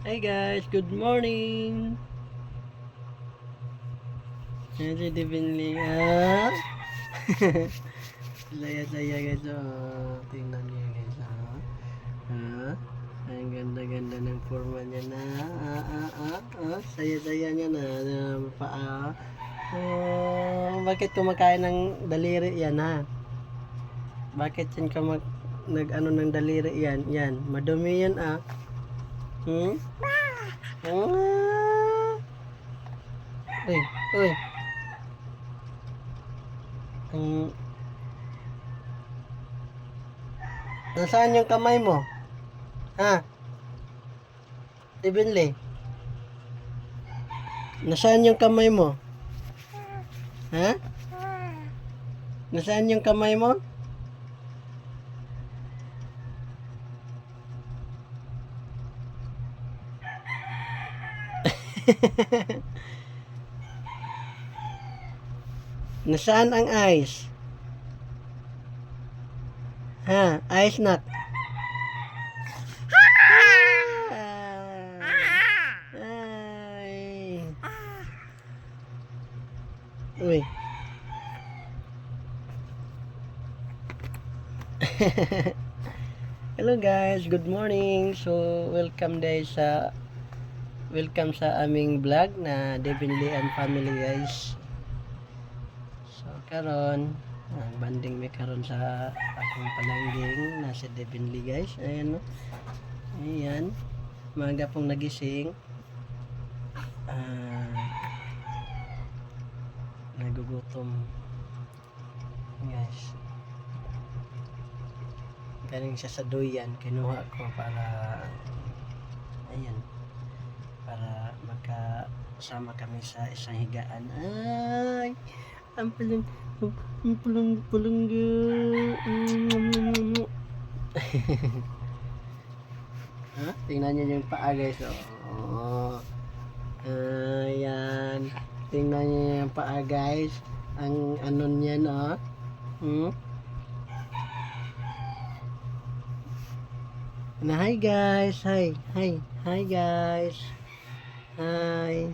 Hi guys, good morning. Yan si Divinly. Saya-saya guys. Oh, tingnan niyo guys. Ang ganda-ganda ng forma niya na. Saya-saya niya na. Paa. Bakit kumakain ng daliri yan ha? Bakit yan nag-ano ng daliri yan? Yan, madumi yan ah. Hmm? Uy, uy. Nasaan yung kamay mo? Ha? Divinly? Nasaan yung kamay mo? Ha? Nasaan yung kamay mo? Nasaan ang ice? Ha? Ice nut? Ay. Uy. Hello guys, good morning. So, welcome sa aming vlog na Divinly and family guys. So, karon banding may karon sa akong palangging na si Divinly guys. Ayan no. Ayan. Maga pong nagising. Nagugutom. Guys. Galing siya sa duyan, kinuha ko para magkasama kami sa isang higaan. Ay, ang pulong ha? Tingnan niyo yung paa guys. Ayan. Tingnan niyo yung paa guys. Ang ano niya no. Na hi guys, hi guys, hi.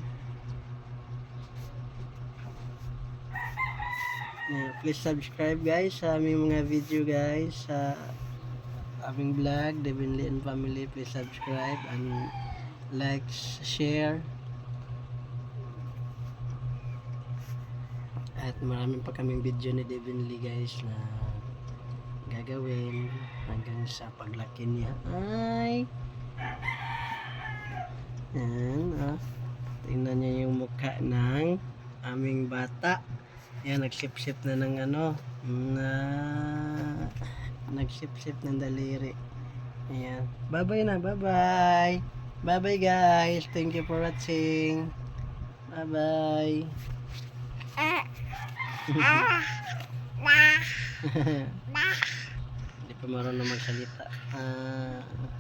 Please subscribe guys sa aming mga video guys, sa aming vlog Divinly and family. Please subscribe and like, share, at marami pa kaming video ni Divinly guys na gagawin hanggang sa paglaki niya. Ay, yan tingnan niya yung mukha ng aming bata. Yan, nagsip-sip na ng nagsip-sip ng daliri. Ayan, bye bye na, bye bye guys, thank you for watching, bye bye. Hindi pa marunong magsalita.